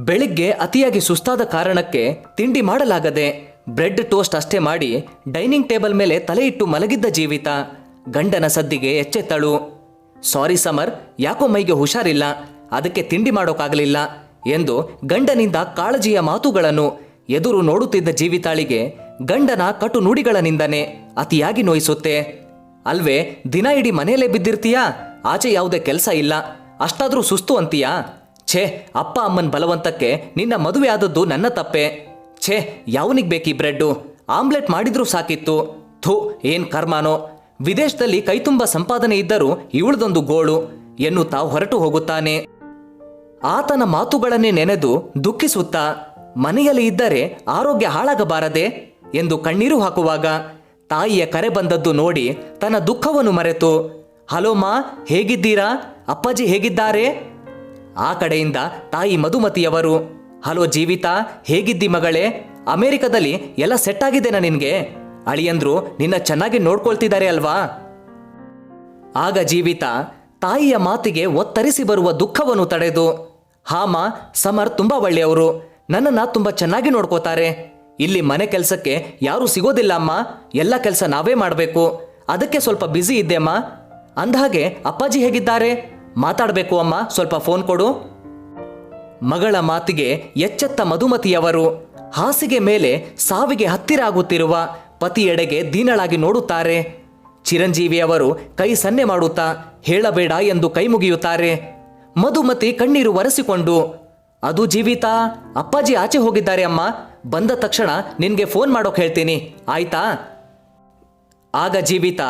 ಬೆಳಿಗ್ಗೆ ಅತಿಯಾಗಿ ಸುಸ್ತಾದ ಕಾರಣಕ್ಕೆ ತಿಂಡಿ ಮಾಡಲಾಗದೆ ಬ್ರೆಡ್ ಟೋಸ್ಟ್ ಅಷ್ಟೇ ಮಾಡಿ ಡೈನಿಂಗ್ ಟೇಬಲ್ ಮೇಲೆ ತಲೆ ಇಟ್ಟು ಮಲಗಿದ್ದ ಜೀವಿತ ಗಂಡನ ಸದ್ದಿಗೆ ಎಚ್ಚೆತ್ತಳು. ಸಾರಿ ಸಮರ್, ಯಾಕೋ ಮೈಗೆ ಹುಷಾರಿಲ್ಲ, ಅದಕ್ಕೆ ತಿಂಡಿ ಮಾಡೋಕ್ಕಾಗಲಿಲ್ಲ ಎಂದು ಗಂಡನಿಂದ ಕಾಳಜಿಯ ಮಾತುಗಳನ್ನು ಎದುರು ನೋಡುತ್ತಿದ್ದ ಜೀವಿತಾಳಿಗೆ ಗಂಡನ ಕಟು ನುಡಿಗಳ ನಿಂದನೆ ಅತಿಯಾಗಿ ನೋಯಿಸುತ್ತೆ. ಅಲ್ವೇ, ದಿನ ಇಡೀ ಮನೆಯಲ್ಲೇ ಬಿದ್ದಿರ್ತೀಯಾ, ಆಚೆ ಯಾವುದೇ ಕೆಲಸ ಇಲ್ಲ, ಅಷ್ಟಾದ್ರೂ ಸುಸ್ತು ಅಂತೀಯಾ? ಛೇ, ಅಪ್ಪ ಅಮ್ಮನ ಬಲವಂತಕ್ಕೆ ನಿನ್ನ ಮದುವೆ ಆದದ್ದು ನನ್ನ ತಪ್ಪೆ. ಛೇ, ಯಾವನಿಗೆ ಬೇಕಿ ಬ್ರೆಡ್ಡು, ಆಮ್ಲೆಟ್ ಮಾಡಿದ್ರೂ ಸಾಕಿತ್ತು. ಥೂ, ಏನ್ ಕರ್ಮಾನೋ, ವಿದೇಶದಲ್ಲಿ ಕೈತುಂಬ ಸಂಪಾದನೆ ಇದ್ದರೂ ಇವಳದೊಂದು ಗೋಳು ಎನ್ನುತ್ತಾ ಹೊರಟು ಹೋಗುತ್ತಾನೆ. ಆತನ ಮಾತುಗಳನ್ನೇ ನೆನೆದು ದುಃಖಿಸುತ್ತಾ ಮನೆಯಲ್ಲಿ ಇದ್ದರೆ ಆರೋಗ್ಯ ಹಾಳಾಗಬಾರದೆ ಎಂದು ಕಣ್ಣೀರು ಹಾಕುವಾಗ ತಾಯಿಯ ಕರೆ ಬಂದದ್ದು ನೋಡಿ ತನ್ನ ದುಃಖವನ್ನು ಮರೆತು, ಹಲೋ ಮಾ, ಹೇಗಿದ್ದೀರಾ? ಅಪ್ಪಾಜಿ ಹೇಗಿದ್ದಾರೆ? ಆ ಕಡೆಯಿಂದ ತಾಯಿ ಮಧುಮತಿಯವರು, ಹಲೋ ಜೀವಿತಾ, ಹೇಗಿದ್ದಿ ಮಗಳೇ? ಅಮೆರಿಕದಲ್ಲಿ ಎಲ್ಲ ಸೆಟ್ ಆಗಿದೆನಾ ನಿನ್ಗೆ? ಅಳಿಯಂದ್ರು ನಿನ್ನ ಚೆನ್ನಾಗಿ ನೋಡ್ಕೊಳ್ತಿದ್ದಾರೆ ಅಲ್ವಾ? ಆಗ ಜೀವಿತ ತಾಯಿಯ ಮಾತಿಗೆ ಒತ್ತರಿಸಿ ಬರುವ ದುಃಖವನ್ನು ತಡೆದು, ಹಾಮ, ಸಮರ್ ತುಂಬಾ ಒಳ್ಳೆಯವರು, ನನ್ನನ್ನು ತುಂಬ ಚೆನ್ನಾಗಿ ನೋಡ್ಕೋತಾರೆ. ಇಲ್ಲಿ ಮನೆ ಕೆಲಸಕ್ಕೆ ಯಾರೂ ಸಿಗೋದಿಲ್ಲ ಅಮ್ಮ, ಎಲ್ಲ ಕೆಲಸ ನಾವೇ ಮಾಡಬೇಕು, ಅದಕ್ಕೆ ಸ್ವಲ್ಪ ಬ್ಯುಸಿ ಇದ್ದೆ ಅಮ್ಮ. ಅಂದಹಾಗೆ ಅಪ್ಪಾಜಿ ಹೇಗಿದ್ದಾರೆ? ಮಾತಾಡಬೇಕು ಅಮ್ಮ, ಸ್ವಲ್ಪ ಫೋನ್ ಕೊಡು. ಮಗಳ ಮಾತಿಗೆ ಎಚ್ಚೆತ್ತ ಮಧುಮತಿಯವರು ಹಾಸಿಗೆ ಮೇಲೆ ಸಾವಿಗೆ ಹತ್ತಿರ ಆಗುತ್ತಿರುವ ಪತಿಯೆಡೆಗೆ ದೀನಳಾಗಿ ನೋಡುತ್ತಾರೆ. ಚಿರಂಜೀವಿಯವರು ಕೈ ಸನ್ನೆ ಮಾಡುತ್ತಾ ಹೇಳಬೇಡ ಎಂದು ಕೈ ಮುಗಿಯುತ್ತಾರೆ. ಮಧುಮತಿ ಕಣ್ಣೀರು ಒರೆಸಿಕೊಂಡು, ಅದು ಜೀವಿತಾ, ಅಪ್ಪಾಜಿ ಆಚೆ ಹೋಗಿದ್ದಾರೆ ಅಮ್ಮ, ಬಂದ ತಕ್ಷಣ ನಿನ್ಗೆ ಫೋನ್ ಮಾಡೋಕೆ ಹೇಳ್ತೀನಿ, ಆಯ್ತಾ? ಆಗ ಜೀವಿತಾ,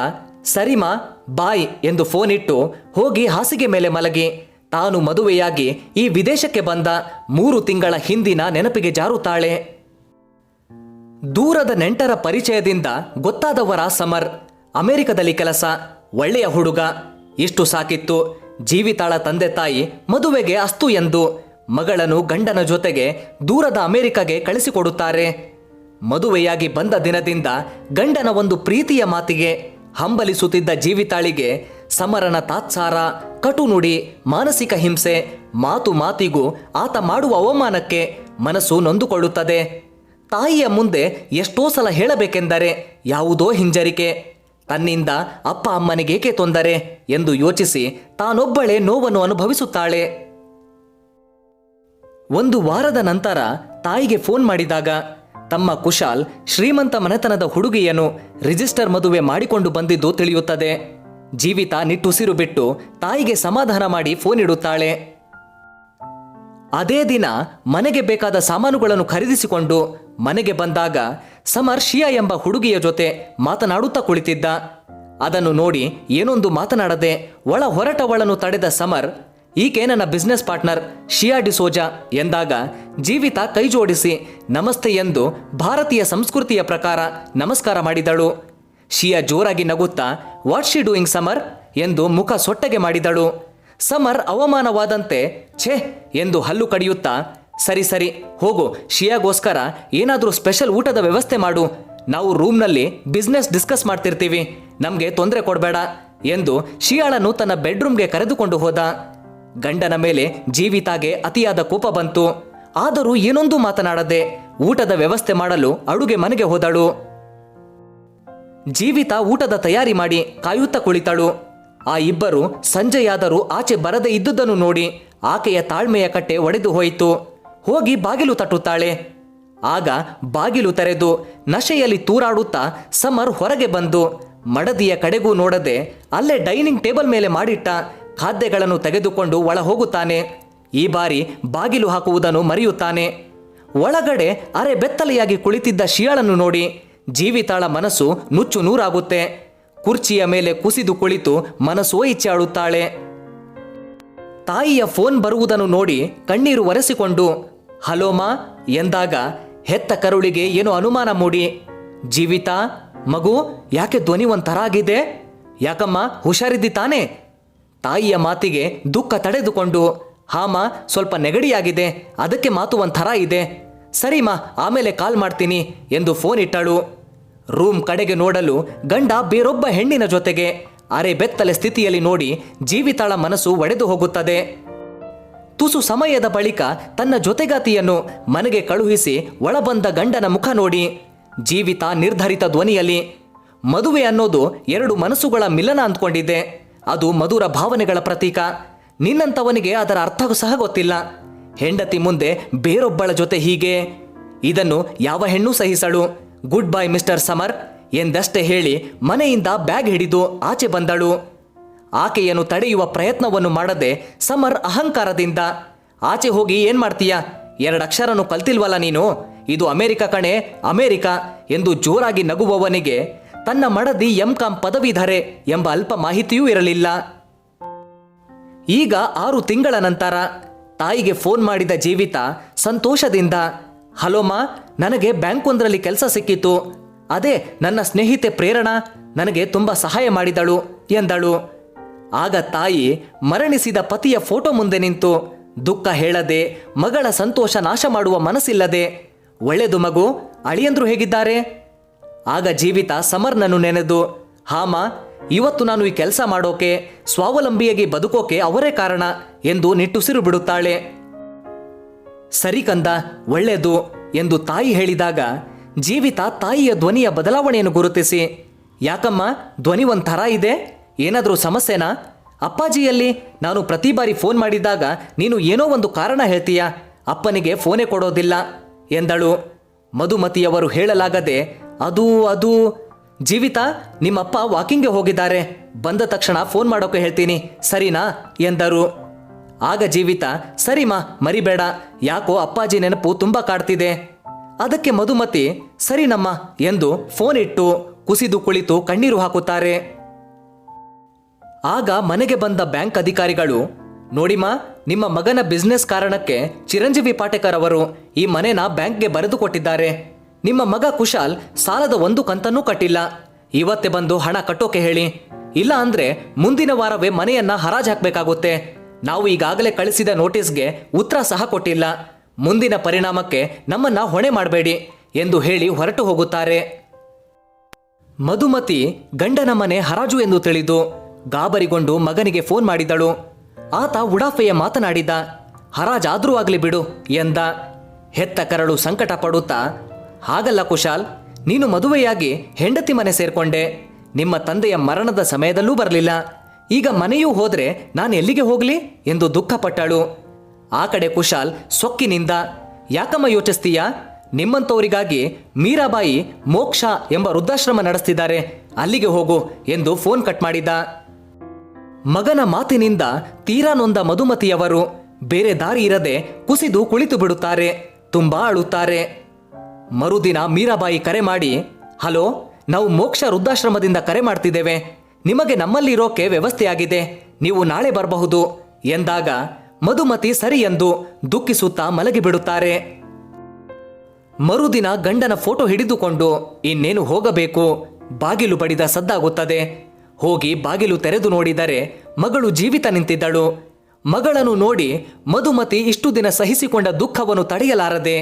ಸರಿಮಾ, ಬಾಯ್ ಎಂದು ಫೋನ್ ಇಟ್ಟು ಹೋಗಿ ಹಾಸಿಗೆ ಮೇಲೆ ಮಲಗಿ ತಾನು ಮದುವೆಯಾಗಿ ಈ ವಿದೇಶಕ್ಕೆ ಬಂದ 3 ತಿಂಗಳ ಹಿಂದಿನ ನೆನಪಿಗೆ ಜಾರುತ್ತಾಳೆ. ದೂರದ ನೆಂಟರ ಪರಿಚಯದಿಂದ ಗೊತ್ತಾದವರ ಸಮರ್, ಅಮೆರಿಕದಲ್ಲಿ ಕೆಲಸ, ಒಳ್ಳೆಯ ಹುಡುಗ, ಇಷ್ಟು ಸಾಕಿತ್ತು. ಜೀವಿತಾಳ ತಂದೆ ತಾಯಿ ಮದುವೆಗೆ ಅಸ್ತು ಎಂದು ಮಗಳನ್ನು ಗಂಡನ ಜೊತೆಗೆ ದೂರದ ಅಮೆರಿಕಗೆ ಕಳಿಸಿಕೊಡುತ್ತಾರೆ. ಮದುವೆಯಾಗಿ ಬಂದ ದಿನದಿಂದ ಗಂಡನ ಒಂದು ಪ್ರೀತಿಯ ಮಾತಿಗೆ ಹಂಬಲಿಸುತ್ತಿದ್ದ ಜೀವಿತಾಳಿಗೆ ಸಮರನ ತಾತ್ಸಾರ, ಕಟು ನುಡಿ, ಮಾನಸಿಕ ಹಿಂಸೆ, ಮಾತು ಮಾತಿಗೂ ಆತ ಮಾಡುವ ಅವಮಾನಕ್ಕೆ ಮನಸ್ಸು ನೊಂದುಕೊಳ್ಳುತ್ತದೆ. ತಾಯಿಯ ಮುಂದೆ ಎಷ್ಟೋ ಸಲ ಹೇಳಬೇಕೆಂದರೆ ಯಾವುದೋ ಹಿಂಜರಿಕೆ, ತನ್ನಿಂದ ಅಪ್ಪ ಅಮ್ಮನಿಗೇಕೆ ತೊಂದರೆ ಎಂದು ಯೋಚಿಸಿ ತಾನೊಬ್ಬಳೇ ನೋವನ್ನು ಅನುಭವಿಸುತ್ತಾಳೆ. ಒಂದು ವಾರದ ನಂತರ ತಾಯಿಗೆ ಫೋನ್ ಮಾಡಿದಾಗ ತಮ್ಮ ಕುಶಾಲ್ ಶ್ರೀಮಂತ ಮನೆತನದ ಹುಡುಗಿಯನ್ನು ರಿಜಿಸ್ಟರ್ ಮದುವೆ ಮಾಡಿಕೊಂಡು ಬಂದಿದ್ದು ತಿಳಿಯುತ್ತದೆ. ಜೀವಿತ ನಿಟ್ಟುಸಿರು ಬಿಟ್ಟು ತಾಯಿಗೆ ಸಮಾಧಾನ ಮಾಡಿ ಫೋನ್ ಇಡುತ್ತಾಳೆ. ಅದೇ ದಿನ ಮನೆಗೆ ಬೇಕಾದ ಸಾಮಾನುಗಳನ್ನು ಖರೀದಿಸಿಕೊಂಡು ಮನೆಗೆ ಬಂದಾಗ ಸಮರ್ ಶಿಯಾ ಎಂಬ ಹುಡುಗಿಯ ಜೊತೆ ಮಾತನಾಡುತ್ತಾ ಕುಳಿತಿದ್ದ. ಅದನ್ನು ನೋಡಿ ಏನೊಂದು ಮಾತನಾಡದೆ ಒಳ ಹೊರಟವಳನ್ನು ತಡೆದ ಸಮರ್, ಈಕೆ ನನ್ನ ಬಿಸ್ನೆಸ್ ಪಾರ್ಟ್ನರ್ ಶಿಯಾ ಡಿಸೋಜಾ ಎಂದಾಗ ಜೀವಿತ ಕೈ ಜೋಡಿಸಿ ನಮಸ್ತೆ ಎಂದು ಭಾರತೀಯ ಸಂಸ್ಕೃತಿಯ ಪ್ರಕಾರ ನಮಸ್ಕಾರ ಮಾಡಿದಳು. ಶಿಯಾ ಜೋರಾಗಿ ನಗುತ್ತಾ ವಾಟ್ ಶಿ ಡೂಯಿಂಗ್ ಸಮರ್ ಎಂದು ಮುಖ ಸೊಟ್ಟಗೆ ಮಾಡಿದಳು. ಸಮರ್ ಅವಮಾನವಾದಂತೆ ಛೇ ಎಂದು ಹಲ್ಲು ಕಡಿಯುತ್ತಾ, ಸರಿ ಸರಿ ಹೋಗು, ಶಿಯಾಗೋಸ್ಕರ ಏನಾದರೂ ಸ್ಪೆಷಲ್ ಊಟದ ವ್ಯವಸ್ಥೆ ಮಾಡು, ನಾವು ರೂಮ್ನಲ್ಲಿ ಬಿಸ್ನೆಸ್ ಡಿಸ್ಕಸ್ ಮಾಡ್ತಿರ್ತೀವಿ, ನಮಗೆ ತೊಂದರೆ ಕೊಡಬೇಡ ಎಂದು ಶಿಯಾಳನ್ನು ತನ್ನ ಬೆಡ್ರೂಮ್ಗೆ ಕರೆದುಕೊಂಡು ಹೋದ. ಗಂಡನ ಮೇಲೆ ಜೀವಿತಾಗೆ ಅತಿಯಾದ ಕೋಪ ಬಂತು. ಆದರೂ ಏನೊಂದು ಮಾತನಾಡದೆ ಊಟದ ವ್ಯವಸ್ಥೆ ಮಾಡಲು ಅಡುಗೆ ಮನೆಗೆ ಹೋದಳು. ಜೀವಿತ ಊಟದ ತಯಾರಿ ಮಾಡಿ ಕಾಯುತ್ತಾ ಕುಳಿತಳು. ಆ ಇಬ್ಬರು ಸಂಜೆಯಾದರೂ ಆಚೆ ಬರದೇ ಇದ್ದುದನ್ನು ನೋಡಿ ಆಕೆಯ ತಾಳ್ಮೆಯ ಕಟ್ಟೆ ಒಡೆದು ಹೋಯಿತು. ಹೋಗಿ ಬಾಗಿಲು ತಟ್ಟುತ್ತಾಳೆ. ಆಗ ಬಾಗಿಲು ತೆರೆದು ನಶೆಯಲ್ಲಿ ತೂರಾಡುತ್ತಾ ಸಮರ್ ಹೊರಗೆ ಬಂದು ಮಡದಿಯ ಕಡೆಗೂ ನೋಡದೆ ಅಲ್ಲೇ ಡೈನಿಂಗ್ ಟೇಬಲ್ ಮೇಲೆ ಮಾಡಿಟ್ಟ ಖಾದ್ಯಗಳನ್ನು ತೆಗೆದುಕೊಂಡು ಒಳ ಹೋಗುತ್ತಾನೆ. ಈ ಬಾರಿ ಬಾಗಿಲು ಹಾಕುವುದನ್ನು ಮರೆಯುತ್ತಾನೆ. ಒಳಗಡೆ ಅರೆ ಬೆತ್ತಲೆಯಾಗಿ ಕುಳಿತಿದ್ದ ಶಿಯಾಳನ್ನು ನೋಡಿ ಜೀವಿತಾಳ ಮನಸ್ಸು ನುಚ್ಚು ನೂರಾಗುತ್ತೆ. ಕುರ್ಚಿಯ ಮೇಲೆ ಕುಸಿದು ಕುಳಿತು ಮನಸ್ಸೋ ಇಚ್ಛೆ ಆಡುತ್ತಾಳೆ. ತಾಯಿಯ ಫೋನ್ ಬರುವುದನ್ನು ನೋಡಿ ಕಣ್ಣೀರು ಒರೆಸಿಕೊಂಡು ಹಲೋ ಮಾ ಎಂದಾಗ ಹೆತ್ತ ಕರುಳಿಗೆ ಏನೋ ಅನುಮಾನ ಮೂಡಿ, ಜೀವಿತಾ ಮಗು, ಯಾಕೆ ಧ್ವನಿ ಒಂಥರ ಆಗಿದೆ? ಯಾಕಮ್ಮ, ಹುಷಾರಿದ್ದಿ ತಾನೆ? ತಾಯಿಯ ಮಾತಿಗೆ ದುಃಖ ತಡೆದುಕೊಂಡು, ಹಾಮ, ಸ್ವಲ್ಪ ನೆಗಡಿಯಾಗಿದೆ, ಅದಕ್ಕೆ ಮಾತು ಒಂಥರ ಇದೆ, ಸರಿಮಾ ಆಮೇಲೆ ಕಾಲ್ ಮಾಡ್ತೀನಿ ಎಂದು ಫೋನ್ ಇಟ್ಟಳು. ರೂಮ್ ಕಡೆಗೆ ನೋಡಲು ಗಂಡ ಬೇರೊಬ್ಬ ಹೆಣ್ಣಿನ ಜೊತೆಗೆ ಅರೆ ಬೆತ್ತಲೆ ಸ್ಥಿತಿಯಲ್ಲಿ ನೋಡಿ ಜೀವಿತಾಳ ಮನಸ್ಸು ಒಡೆದು ಹೋಗುತ್ತದೆ. ತುಸು ಸಮಯದ ಬಳಿಕ ತನ್ನ ಜೊತೆಗಾತಿಯನ್ನು ಮನೆಗೆ ಕಳುಹಿಸಿ ಒಳಬಂದ ಗಂಡನ ಮುಖ ನೋಡಿ ಜೀವಿತ ನಿರ್ಧರಿತ ಧ್ವನಿಯಲ್ಲಿ, ಮದುವೆ ಅನ್ನೋದು ಎರಡು ಮನಸ್ಸುಗಳ ಮಿಲನ ಅಂದ್ಕೊಂಡಿದ್ದೆ. ಅದು ಮಧುರ ಭಾವನೆಗಳ ಪ್ರತೀಕ. ನಿನ್ನಂಥವನಿಗೆ ಅದರ ಅರ್ಥ ಸಹ ಗೊತ್ತಿಲ್ಲ. ಹೆಂಡತಿ ಮುಂದೆ ಬೇರೊಬ್ಬಳ ಜೊತೆ ಹೀಗೆ, ಇದನ್ನು ಯಾವ ಹೆಣ್ಣು ಸಹಿಸಳು. ಗುಡ್ ಬೈ ಮಿಸ್ಟರ್ ಸಮರ್ ಎಂದಷ್ಟೇ ಹೇಳಿ ಮನೆಯಿಂದ ಬ್ಯಾಗ್ ಹಿಡಿದು ಆಚೆ ಬಂದಳು. ಆಕೆಯನ್ನು ತಡೆಯುವ ಪ್ರಯತ್ನವನ್ನು ಮಾಡದೆ ಸಮರ್ ಅಹಂಕಾರದಿಂದ, ಆಚೆ ಹೋಗಿ ಏನ್ ಮಾಡ್ತೀಯ, ಎರಡಕ್ಷರನು ಕಲ್ತಿಲ್ವಲ್ಲ ನೀನು, ಇದು ಅಮೆರಿಕ ಕಣೆ, ಅಮೆರಿಕ ಎಂದು ಜೋರಾಗಿ ನಗುವವನಿಗೆ ತನ್ನ ಮಡದಿ ಎಂ.ಕಾಂ ಪದವೀಧರೆ ಎಂಬ ಅಲ್ಪ ಮಾಹಿತಿಯೂ ಇರಲಿಲ್ಲ. ಈಗ 6 ತಿಂಗಳ ನಂತರ ತಾಯಿಗೆ ಫೋನ್ ಮಾಡಿದ ಜೀವಿತ ಸಂತೋಷದಿಂದ, ಹಲೋಮ್ಮ, ನನಗೆ ಬ್ಯಾಂಕೊಂದರಲ್ಲಿ ಕೆಲಸ ಸಿಕ್ಕಿತು. ಅದೇ ನನ್ನ ಸ್ನೇಹಿತೆ ಪ್ರೇರಣಾ ನನಗೆ ತುಂಬ ಸಹಾಯ ಮಾಡಿದಳು ಎಂದಳು. ಆಗ ತಾಯಿ ಮರಣಿಸಿದ ಪತಿಯ ಫೋಟೋ ಮುಂದೆ ನಿಂತು ದುಃಖ ಹೇಳದೆ, ಮಗಳ ಸಂತೋಷ ನಾಶ ಮಾಡುವ ಮನಸ್ಸಿಲ್ಲದೆ, ಒಳ್ಳೆದು ಮಗು, ಅಳಿಯಂದ್ರು ಹೇಗಿದ್ದಾರೆ? ಆಗ ಜೀವಿತ ಸಮರ್ನನ್ನು ನೆನೆದು, ಹಾಮ, ಇವತ್ತು ನಾನು ಈ ಕೆಲಸ ಮಾಡೋಕೆ, ಸ್ವಾವಲಂಬಿಯಾಗಿ ಬದುಕೋಕೆ ಅವರೇ ಕಾರಣ ಎಂದು ನಿಟ್ಟುಸಿರು ಬಿಡುತ್ತಾಳೆ. ಸರಿ ಕಂದ, ಒಳ್ಳೆಯದು ಎಂದು ತಾಯಿ ಹೇಳಿದಾಗ ಜೀವಿತ ತಾಯಿಯ ಧ್ವನಿಯ ಬದಲಾವಣೆಯನ್ನು ಗುರುತಿಸಿ, ಯಾಕಮ್ಮ ಧ್ವನಿ ಒಂಥರ ಇದೆ, ಏನಾದರೂ ಸಮಸ್ಯೆನಾ? ಅಪ್ಪಾಜಿಯಲ್ಲಿ ನಾನು ಪ್ರತಿ ಬಾರಿ ಫೋನ್ ಮಾಡಿದಾಗ ನೀನು ಏನೋ ಒಂದು ಕಾರಣ ಹೇಳ್ತೀಯ, ಅಪ್ಪನಿಗೆ ಫೋನೇ ಕೊಡೋದಿಲ್ಲ ಎಂದಳು. ಮಧುಮತಿಯವರು ಹೇಳಲಾಗದೆ, ಅದು ಜೀವಿತ, ನಿಮ್ಮಪ್ಪ ವಾಕಿಂಗ್ಗೆ ಹೋಗಿದ್ದಾರೆ, ಬಂದ ತಕ್ಷಣ ಫೋನ್ ಮಾಡೋಕೆ ಹೇಳ್ತೀನಿ, ಸರಿನಾ ಎಂದರು. ಆಗ ಜೀವಿತ, ಸರಿಮಾ, ಮರಿಬೇಡ, ಯಾಕೋ ಅಪ್ಪಾಜಿ ನೆನಪು ತುಂಬ ಕಾಡ್ತಿದೆ. ಅದಕ್ಕೆ ಮಧುಮತಿ, ಸರಿನಮ್ಮ ಎಂದು ಫೋನ್ ಇಟ್ಟು ಕುಸಿದು ಕುಳಿತು ಕಣ್ಣೀರು ಹಾಕುತ್ತಾರೆ. ಆಗ ಮನೆಗೆ ಬಂದ ಬ್ಯಾಂಕ್ ಅಧಿಕಾರಿಗಳು, ನೋಡಿಮಾ, ನಿಮ್ಮ ಮಗನ ಬಿಸ್ನೆಸ್ ಕಾರಣಕ್ಕೆ ಚಿರಂಜೀವಿ ಪಾಟೇಕರ್ ಅವರು ಈ ಮನೆನ ಬ್ಯಾಂಕ್ಗೆ ಬರೆದು ಕೊಟ್ಟಿದ್ದಾರೆ. ನಿಮ್ಮ ಮಗ ಕುಶಾಲ್ ಸಾಲದ 1 ಕಂತನ್ನೂ ಕಟ್ಟಿಲ್ಲ. ಇವತ್ತೇ ಬಂದು ಹಣ ಕಟ್ಟೋಕೆ ಹೇಳಿ, ಇಲ್ಲ ಅಂದ್ರೆ ಮುಂದಿನ ವಾರವೇ ಮನೆಯನ್ನ ಹರಾಜು ಹಾಕಬೇಕಾಗುತ್ತೆ. ನಾವು ಈಗಾಗಲೇ ಕಳಿಸಿದ ನೋಟಿಸ್ಗೆ ಉತ್ತರ ಸಹ ಕೊಟ್ಟಿಲ್ಲ. ಮುಂದಿನ ಪರಿಣಾಮಕ್ಕೆ ನಮ್ಮನ್ನ ಹೊಣೆ ಮಾಡಬೇಡಿ ಎಂದು ಹೇಳಿ ಹೊರಟು ಹೋಗುತ್ತಾರೆ. ಮಧುಮತಿ ಗಂಡನ ಮನೆ ಹರಾಜು ಎಂದು ತಿಳಿದು ಗಾಬರಿಗೊಂಡು ಮಗನಿಗೆ ಫೋನ್ ಮಾಡಿದಳು. ಆತ ಉಡಾಫೆಯ ಮಾತನಾಡಿದ, ಹರಾಜಾದ್ರೂ ಆಗಲಿ ಬಿಡು ಎಂದ. ಹೆತ್ತ ಕರಳು ಸಂಕಟ ಪಡುತ್ತಾ, ಹಾಗಲ್ಲ ಕುಶಾಲ್, ನೀನು ಮದುವೆಯಾಗಿ ಹೆಂಡತಿ ಮನೆ ಸೇರ್ಕೊಂಡೆ, ನಿಮ್ಮ ತಂದೆಯ ಮರಣದ ಸಮಯದಲ್ಲೂ ಬರಲಿಲ್ಲ, ಈಗ ಮನೆಯೂ ಹೋದ್ರೆ ನಾನು ಎಲ್ಲಿಗೆ ಹೋಗಲಿ ಎಂದು ದುಃಖಪಟ್ಟಳು. ಆ ಕಡೆ ಕುಶಾಲ್ ಸೊಕ್ಕಿನಿಂದ, ಯಾಕಮ್ಮ ಯೋಚಿಸ್ತೀಯಾ, ನಿಮ್ಮಂಥವರಿಗಾಗಿ ಮೀರಾಬಾಯಿ ಮೋಕ್ಷ ಎಂಬ ವೃದ್ಧಾಶ್ರಮ ನಡೆಸ್ತಿದ್ದಾರೆ, ಅಲ್ಲಿಗೆ ಹೋಗು ಎಂದು ಫೋನ್ ಕಟ್ ಮಾಡಿದ. ಮಗನ ಮಾತಿನಿಂದ ತೀರಾ ನೊಂದ ಮಧುಮತಿಯವರು ಬೇರೆ ದಾರಿ ಇರದೆ ಕುಸಿದು ಕುಳಿತು ಬಿಡುತ್ತಾರೆ, ತುಂಬಾ ಅಳುತ್ತಾರೆ. ಮರುದಿನ ಮೀರಾಬಾಯಿ ಕರೆ ಮಾಡಿ, ಹಲೋ, ನಾವು ಮೋಕ್ಷ ವೃದ್ಧಾಶ್ರಮದಿಂದ ಕರೆ ಮಾಡ್ತಿದ್ದೇವೆ, ನಿಮಗೆ ನಮ್ಮಲ್ಲಿರೋಕೆ ವ್ಯವಸ್ಥೆಯಾಗಿದೆ, ನೀವು ನಾಳೆ ಬರಬಹುದು ಎಂದಾಗ ಮಧುಮತಿ ಸರಿ ಎಂದು ದುಃಖಿಸುತ್ತಾ ಮಲಗಿಬಿಡುತ್ತಾರೆ. ಮರುದಿನ ಗಂಡನ ಫೋಟೋ ಹಿಡಿದುಕೊಂಡು ಇನ್ನೇನು ಹೋಗಬೇಕು, ಬಾಗಿಲು ಬಡಿದ ಸದ್ದಾಗುತ್ತದೆ. ಹೋಗಿ ಬಾಗಿಲು ತೆರೆದು ನೋಡಿದರೆ ಮಗಳು ಜೀವಿತ ನಿಂತಿದ್ದಳು. ಮಗಳನ್ನು ನೋಡಿ ಮಧುಮತಿ ಇಷ್ಟು ದಿನ ಸಹಿಸಿಕೊಂಡ ದುಃಖವನ್ನು ತಡೆಯಲಾರದೆ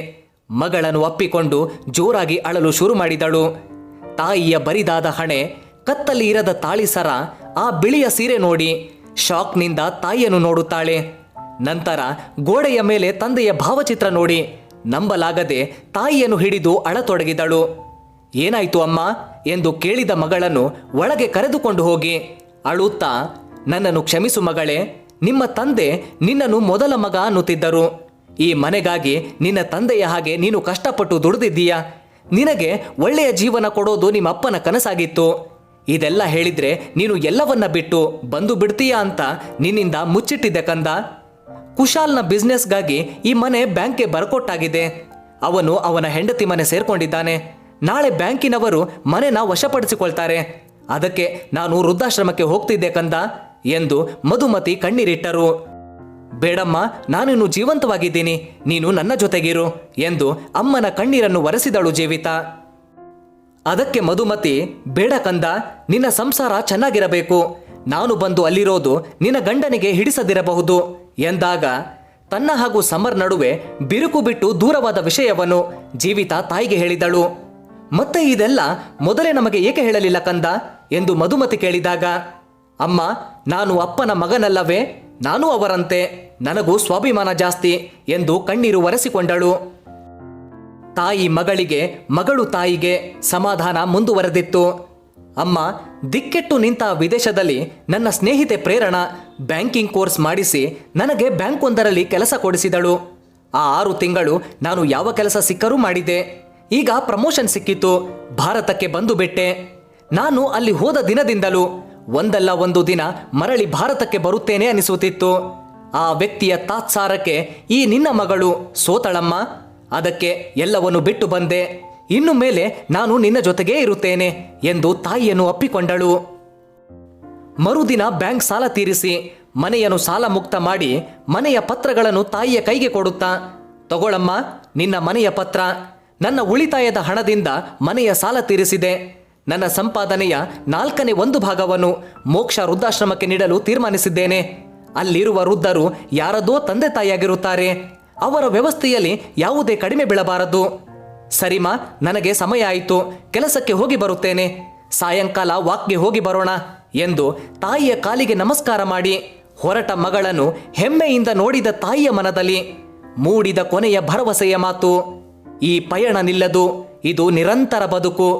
ಮಗಳನ್ನು ಅಪ್ಪಿಕೊಂಡು ಜೋರಾಗಿ ಅಳಲು ಶುರು ಮಾಡಿದಳು. ತಾಯಿಯ ಬರಿದಾದ ಹಣೆ, ಕತ್ತಲ್ಲಿ ಇರದ ತಾಳಿಸರ, ಆ ಬಿಳಿಯ ಸೀರೆ ನೋಡಿ ಶಾಕ್ನಿಂದ ತಾಯಿಯನ್ನು ನೋಡುತ್ತಾಳೆ. ನಂತರ ಗೋಡೆಯ ಮೇಲೆ ತಂದೆಯ ಭಾವಚಿತ್ರ ನೋಡಿ ನಂಬಲಾಗದೆ ತಾಯಿಯನ್ನು ಹಿಡಿದು ಅಳತೊಡಗಿದಳು. ಏನಾಯ್ತು ಅಮ್ಮ ಎಂದು ಕೇಳಿದ ಮಗಳನ್ನು ಒಳಗೆ ಕರೆದುಕೊಂಡು ಹೋಗಿ ಅಳುತ್ತಾ, ನನ್ನನ್ನು ಕ್ಷಮಿಸು ಮಗಳೇ, ನಿಮ್ಮ ತಂದೆ ನಿನ್ನನ್ನು ಮೊದಲ ಮಗ ಅನ್ನುತ್ತಿದ್ದರು. ಈ ಮನೆಗಾಗಿ ನಿನ್ನ ತಂದೆಯ ಹಾಗೆ ನೀನು ಕಷ್ಟಪಟ್ಟು ದುಡಿದಿದ್ದೀಯ, ನಿನಗೆ ಒಳ್ಳೆಯ ಜೀವನ ಕೊಡೋದು ನಿಮ್ಮಪ್ಪನ ಕನಸಾಗಿತ್ತು. ಇದೆಲ್ಲ ಹೇಳಿದ್ರೆ ನೀನು ಎಲ್ಲವನ್ನ ಬಿಟ್ಟು ಬಂದು ಬಿಡ್ತೀಯಾ ಅಂತ ನಿನ್ನಿಂದ ಮುಚ್ಚಿಟ್ಟಿದ್ದೆ ಕಂದ. ಕುಶಾಲ್ನ ಬಿಸ್ನೆಸ್ಗಾಗಿ ಈ ಮನೆ ಬ್ಯಾಂಕ್ಗೆ ಬರ್ಕೊಟ್ಟಾಗಿದೆ. ಅವನು ಅವನ ಹೆಂಡತಿ ಮನೆ ಸೇರ್ಕೊಂಡಿದ್ದಾನೆ. ನಾಳೆ ಬ್ಯಾಂಕಿನವರು ಮನೆನ ವಶಪಡಿಸಿಕೊಳ್ತಾರೆ. ಅದಕ್ಕೆ ನಾನು ವೃದ್ಧಾಶ್ರಮಕ್ಕೆ ಹೋಗ್ತಿದ್ದೆ ಕಂದ ಎಂದು ಮಧುಮತಿ ಕಣ್ಣೀರಿಟ್ಟರು. ಬೇಡಮ್ಮ, ನಾನಿನ್ನು ಜೀವಂತವಾಗಿದ್ದೀನಿ, ನೀನು ನನ್ನ ಜೊತೆಗಿರು ಎಂದು ಅಮ್ಮನ ಕಣ್ಣೀರನ್ನು ಒರೆಸಿದಳು ಜೀವಿತ. ಅದಕ್ಕೆ ಮಧುಮತಿ, ಬೇಡ ಕಂದ, ನಿನ್ನ ಸಂಸಾರ ಚೆನ್ನಾಗಿರಬೇಕು, ನಾನು ಬಂದು ಅಲ್ಲಿರೋದು ನಿನ್ನ ಗಂಡನಿಗೆ ಹಿಡಿಸದಿರಬಹುದು ಎಂದಾಗ ತನ್ನ ಹಾಗೂ ಸಮರ್ ನಡುವೆ ಬಿರುಕು ಬಿಟ್ಟು ದೂರವಾದ ವಿಷಯವನ್ನು ಜೀವಿತ ತಾಯಿಗೆ ಹೇಳಿದಳು. ಮತ್ತೆ ಇದೆಲ್ಲ ಮೊದಲೇ ನಮಗೆ ಏಕೆ ಹೇಳಲಿಲ್ಲ ಕಂದ ಎಂದು ಮಧುಮತಿ ಕೇಳಿದಾಗ, ಅಮ್ಮ, ನಾನು ಅಪ್ಪನ ಮಗನಲ್ಲವೇ, ನಾನೂ ಅವರಂತೆ, ನನಗೂ ಸ್ವಾಭಿಮಾನ ಜಾಸ್ತಿ ಎಂದು ಕಣ್ಣೀರು ಒರೆಸಿಕೊಂಡಳು. ತಾಯಿ ಮಗಳಿಗೆ, ಮಗಳು ತಾಯಿಗೆ ಸಮಾಧಾನ ಮುಂದುವರೆದಿತ್ತು. ಅಮ್ಮ, ದಿಕ್ಕೆಟ್ಟು ನಿಂತ ವಿದೇಶದಲ್ಲಿ ನನ್ನ ಸ್ನೇಹಿತೆ ಪ್ರೇರಣಾ ಬ್ಯಾಂಕಿಂಗ್ ಕೋರ್ಸ್ ಮಾಡಿಸಿ ನನಗೆ ಬ್ಯಾಂಕೊಂದರಲ್ಲಿ ಕೆಲಸ ಕೊಡಿಸಿದಳು. ಆ 6 ತಿಂಗಳು ನಾನು ಯಾವ ಕೆಲಸ ಸಿಕ್ಕರೂ ಮಾಡಿದೆ. ಈಗ ಪ್ರಮೋಷನ್ ಸಿಕ್ಕಿತು. ಭಾರತಕ್ಕೆ ಬಂದು ಬಿಟ್ಟೆ. ನಾನು ಅಲ್ಲಿ ಹೋದ ದಿನದಿಂದಲೂ ಒಂದಲ್ಲ ಒಂದು ದಿನ ಮರಳಿ ಭಾರತಕ್ಕೆ ಬರುತ್ತೇನೆ ಅನಿಸುತ್ತಿತ್ತು. ಆ ವ್ಯಕ್ತಿಯ ತಾತ್ಸಾರಕ್ಕೆ ಈ ನಿನ್ನ ಮಗಳು ಸೋತಳಮ್ಮ. ಅದಕ್ಕೆ ಎಲ್ಲವನ್ನು ಬಿಟ್ಟು ಬಂದೆ. ಇನ್ನು ಮೇಲೆ ನಾನು ನಿನ್ನ ಜೊತೆಗೇ ಇರುತ್ತೇನೆ ಎಂದು ತಾಯಿಯನ್ನು ಅಪ್ಪಿಕೊಂಡಳು. ಮರುದಿನ ಬ್ಯಾಂಕ್ ಸಾಲ ತೀರಿಸಿ ಮನೆಯನ್ನು ಸಾಲ ಮುಕ್ತ ಮಾಡಿ ಮನೆಯ ಪತ್ರಗಳನ್ನು ತಾಯಿಯ ಕೈಗೆ ಕೊಡುತ್ತಾ, ತಗೊಳಮ್ಮ ನಿನ್ನ ಮನೆಯ ಪತ್ರ. ನನ್ನ ಉಳಿತಾಯದ ಹಣದಿಂದ ಮನೆಯ ಸಾಲ ತೀರಿಸಿದೆ. ನನ್ನ ಸಂಪಾದನೆಯ 1/4 ಭಾಗವನ್ನು ಮೋಕ್ಷ ವೃದ್ಧಾಶ್ರಮಕ್ಕೆ ನೀಡಲು ತೀರ್ಮಾನಿಸಿದ್ದೇನೆ. ಅಲ್ಲಿರುವ ವೃದ್ಧರು ಯಾರದೋ ತಂದೆ ತಾಯಿಯಾಗಿರುತ್ತಾರೆ. ಅವರ ವ್ಯವಸ್ಥೆಯಲ್ಲಿ ಯಾವುದೇ ಕಡಿಮೆ ಬೀಳಬಾರದು. ಸರಿಮಾ, ನನಗೆ ಸಮಯ ಆಯಿತು, ಕೆಲಸಕ್ಕೆ ಹೋಗಿ ಬರುತ್ತೇನೆ. ಸಾಯಂಕಾಲ ವಾಕ್ಗೆ ಹೋಗಿ ಬರೋಣ ಎಂದು ತಾಯಿಯ ಕಾಲಿಗೆ ನಮಸ್ಕಾರ ಮಾಡಿ ಹೊರಟ ಮಗಳನ್ನು ಹೆಮ್ಮೆಯಿಂದ ನೋಡಿದ ತಾಯಿಯ ಮನದಲ್ಲಿ ಮೂಡಿದ ಕೊನೆಯ ಭರವಸೆಯ ಮಾತು, ಈ ಪಯಣ ನಿಲ್ಲದು, ಇದು ನಿರಂತರ ಬದುಕು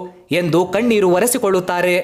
ಎಂದು ಕಣ್ಣೀರು ಒರೆಸಿಕೊಳ್ಳುತ್ತಾರೆ.